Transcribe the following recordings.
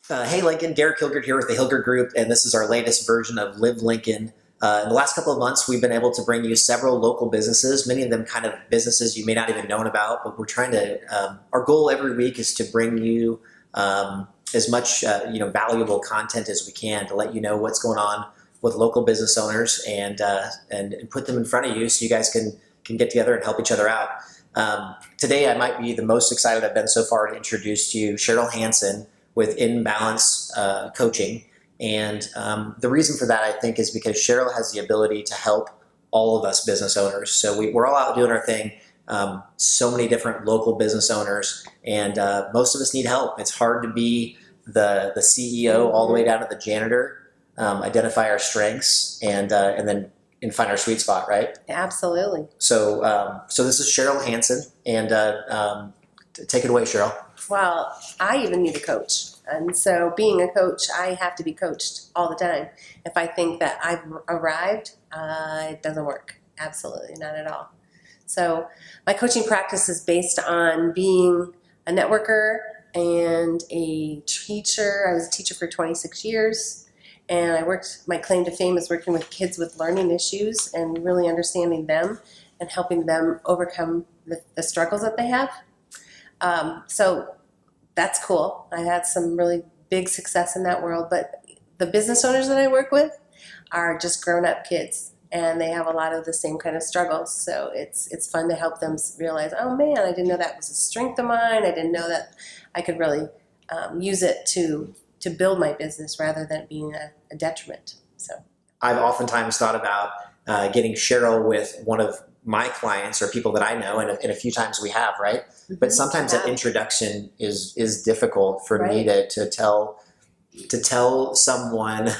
Hey Lincoln, Derek Hilgert here with the Hilgert Group, and this is our latest version of Live Lincoln. In the last couple of months, we've been able to bring you several local businesses, many of them kind of businesses you may not even known about, but we're trying to, our goal every week is to bring you as much valuable content as we can to let you know what's going on with local business owners and put them in front of you so you guys can get together and help each other out. Today, I might be the most excited I've been so far to introduce to you Cheryl Hanson with In Balance Coaching. And the reason for that, I think, is because Cheryl has the ability to help all of us business owners. So we're all out doing our thing, so many different local business owners, and most of us need help. It's hard to be the CEO all the way down to the janitor, identify our strengths, and then find our sweet spot, right? Absolutely. So this is Cheryl Hanson, and take it away, Cheryl. Well, I even need a coach. And so being a coach, I have to be coached all the time. If I think that I've arrived, it doesn't work. Absolutely not at all. So my coaching practice is based on being a networker and a teacher. I was a teacher for 26 years. And my claim to fame is working with kids with learning issues and really understanding them and helping them overcome the struggles that they have. So that's cool. I had some really big success in that world, but the business owners that I work with are just grown-up kids, and they have a lot of the same kind of struggles. So it's fun to help them realize, oh man, I didn't know that was a strength of mine. I didn't know that I could really use it to build my business rather than being a detriment. So I've oftentimes thought about getting Cheryl with one of my clients or people that I know, and a few times we have, right? Mm-hmm. But sometimes that introduction is difficult for me to tell someone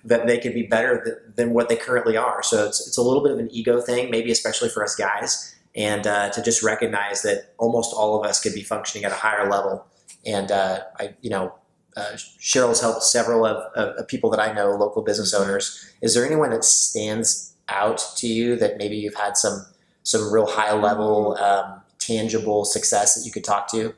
that they could be better than what they currently are. So it's a little bit of an ego thing, maybe especially for us guys, and to just recognize that almost all of us could be functioning at a higher level. And Cheryl's helped several of people that I know, local business owners. Is there anyone that stands out to you that maybe you've had some real high level tangible success that you could talk to?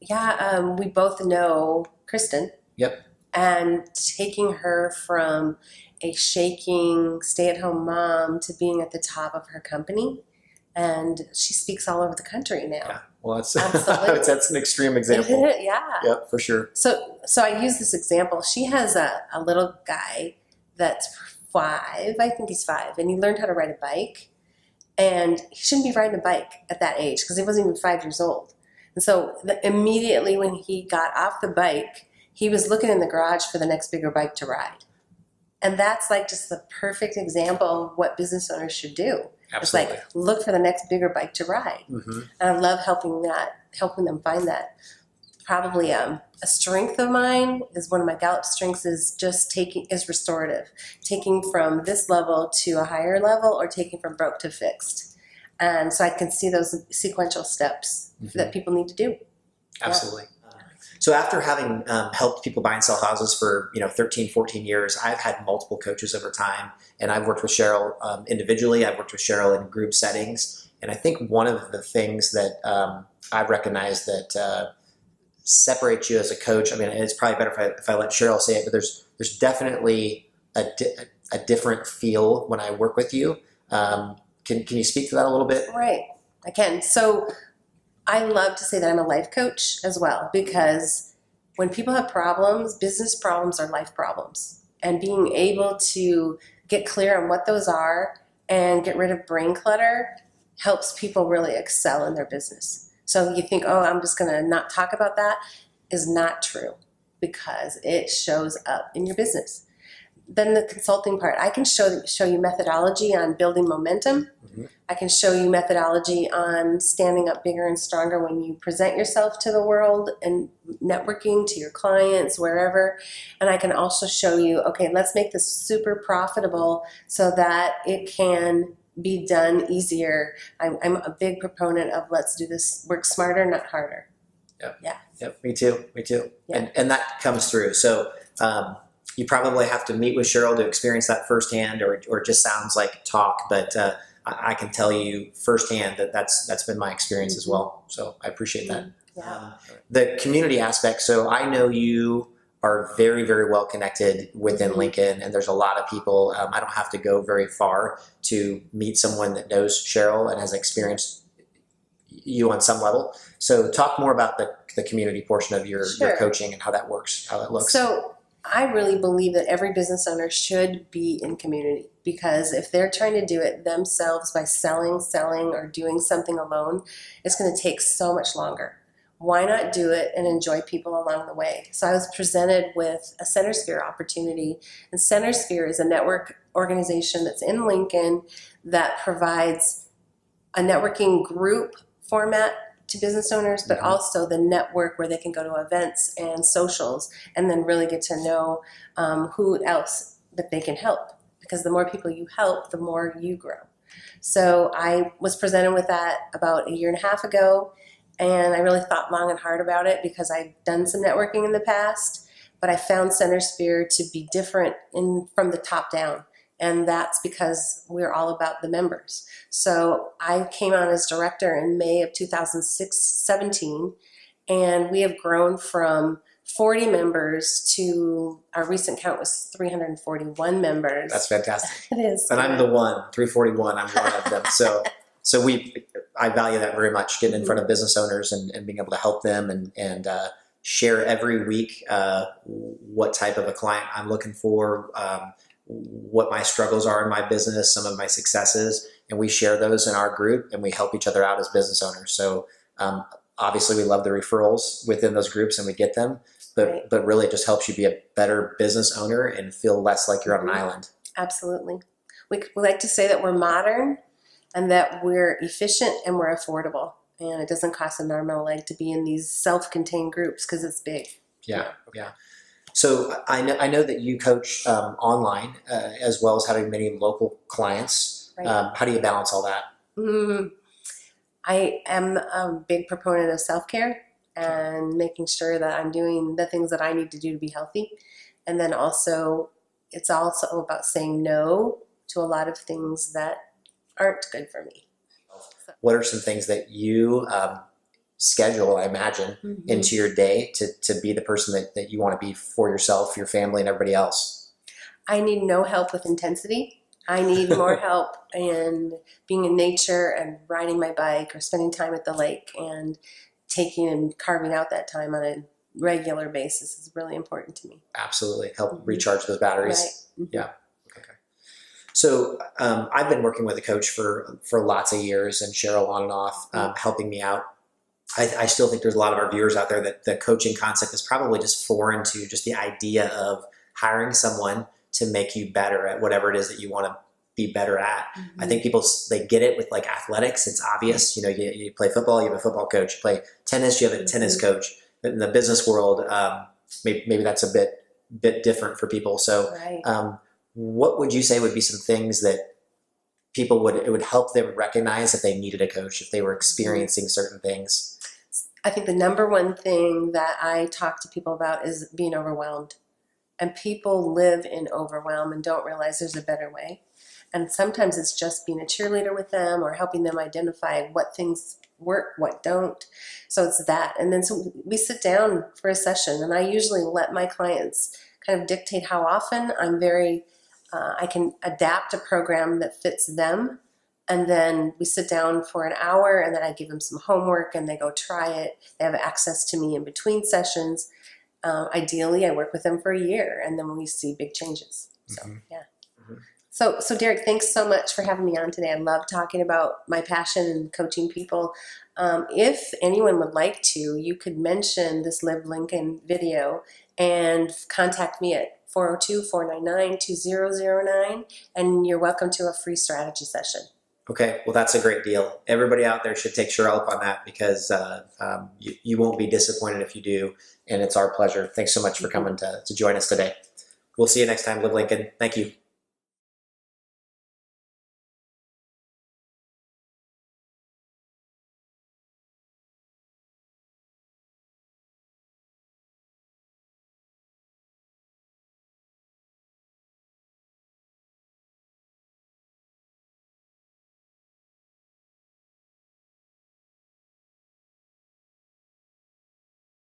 Yeah, we both know Kristen. Yep. And taking her from a shaking stay-at-home mom to being at the top of her company, and she speaks all over the country now. Yeah. Well, that's an extreme example. Yeah. Yep, for sure. So I use this example. She has a little guy that's 5, I think he's 5, and he learned how to ride a bike. And he shouldn't be riding a bike at that age because he wasn't even 5 years old. And so immediately when he got off the bike, he was looking in the garage for the next bigger bike to ride. And that's like just the perfect example of what business owners should do. Absolutely. It's like, look for the next bigger bike to ride. Mm-hmm. And I love helping them find that. Probably a strength of mine is one of my Gallup strengths is restorative. Taking from this level to a higher level or taking from broke to fixed. And so I can see those sequential steps that people need to do. Absolutely. Yeah. So after having helped people buy and sell houses for 13, 14 years, I've had multiple coaches over time, and I've worked with Cheryl individually. I've worked with Cheryl in group settings, and I think one of the things that I've recognized that separates you as a coach, I mean, it's probably better if I let Cheryl say it, but there's definitely a different feel when I work with you. Can you speak to that a little bit? Right, I can. So I love to say that I'm a life coach as well, because when people have problems, business problems are life problems. And being able to get clear on what those are and get rid of brain clutter helps people really excel in their business. So you think, oh, I'm just going to not talk about that, is not true, because it shows up in your business. Then the consulting part, I can show you methodology on building momentum. Mm-hmm. I can show you methodology on standing up bigger and stronger when you present yourself to the world and networking to your clients, wherever. And I can also show you, okay, let's make this super profitable so that it can be done easier. I'm a big proponent of let's do this, work smarter, not harder. Yep. Yeah. Yep. Me too. Yeah. And that comes through. So you probably have to meet with Cheryl to experience that firsthand, or it just sounds like talk, but I can tell you firsthand that that's been my experience as well. So I appreciate that. Yeah. The community aspect. So I know you are very, very well connected within Lincoln, and there's a lot of people. I don't have to go very far to meet someone that knows Cheryl and has experienced you on some level. So talk more about the community portion of your coaching and how that works, how that looks. So I really believe that every business owner should be in community, because if they're trying to do it themselves by selling or doing something alone, it's going to take so much longer. Why not do it and enjoy people along the way? So I was presented with a CenterSphere opportunity, and CenterSphere is a network organization that's in Lincoln that provides a networking group format to business owners, but also the network where they can go to events and socials and then really get to know who else that they can help, because the more people you help, the more you grow. So I was presented with that about 1.5 years ago, and I really thought long and hard about it because I've done some networking in the past, but I found CenterSphere to be different from the top down. And that's because we're all about the members. So I came on as director in May of 2017, and we have grown from 40 members to our recent count was 341 members. That's fantastic. It is. And I'm the one, 341, I'm one of them. So I value that very much, getting in front of business owners and being able to help them and share every week what type of a client I'm looking for, what my struggles are in my business, some of my successes, and we share those in our group and we help each other out as business owners. So obviously we love the referrals within those groups and we get them, but really it just helps you be a better business owner and feel less like you're on an island. Absolutely. We like to say that we're modern and that we're efficient and we're affordable, and it doesn't cost an arm and a leg to be in these self-contained groups because it's big. Yeah. So I know that you coach online as well as having many local clients. Right. How do you balance all that? I am a big proponent of self-care and making sure that I'm doing the things that I need to do to be healthy. And then also, it's also about saying no to a lot of things that aren't good for me. What are some things that you schedule, I imagine, into your day to be the person that you want to be for yourself, your family, and everybody else? I need no help with intensity. I need more help in being in nature and riding my bike or spending time at the lake, and taking and carving out that time on a regular basis is really important to me. Absolutely. Help recharge those batteries. Right. Yeah. Okay. So I've been working with a coach for lots of years, and Cheryl on and off, helping me out. I still think there's a lot of our viewers out there that the coaching concept is probably just foreign to just the idea of hiring someone to make you better at whatever it is that you want to be better at. I think people, they get it with like athletics. It's obvious, you play football, you have a football coach. You play tennis, you have a tennis coach. But in the business world, maybe that's a bit different for people. So what would you say would be some things that people it would help them recognize if they needed a coach, if they were experiencing certain things? I think the number one thing that I talk to people about is being overwhelmed. And people live in overwhelm and don't realize there's a better way. And sometimes it's just being a cheerleader with them or helping them identify what things work, what don't. So it's that. And then so we sit down for a session, and I usually let my clients kind of dictate how often. I can adapt a program that fits them. And then we sit down for an hour, and then I give them some homework and they go try it. They have access to me in between sessions. Ideally, I work with them for a year, and then we see big changes. So, So Derek, thanks so much for having me on today. I love talking about my passion and coaching people. If anyone would like to, you could mention this Live Lincoln video and contact me at 402-499-2009, and you're welcome to a free strategy session. Okay, well, that's a great deal. Everybody out there should take Cheryl up on that, because you won't be disappointed if you do, and it's our pleasure. Thanks so much for coming to join us today. We'll see you next time, Live Lincoln. Thank you.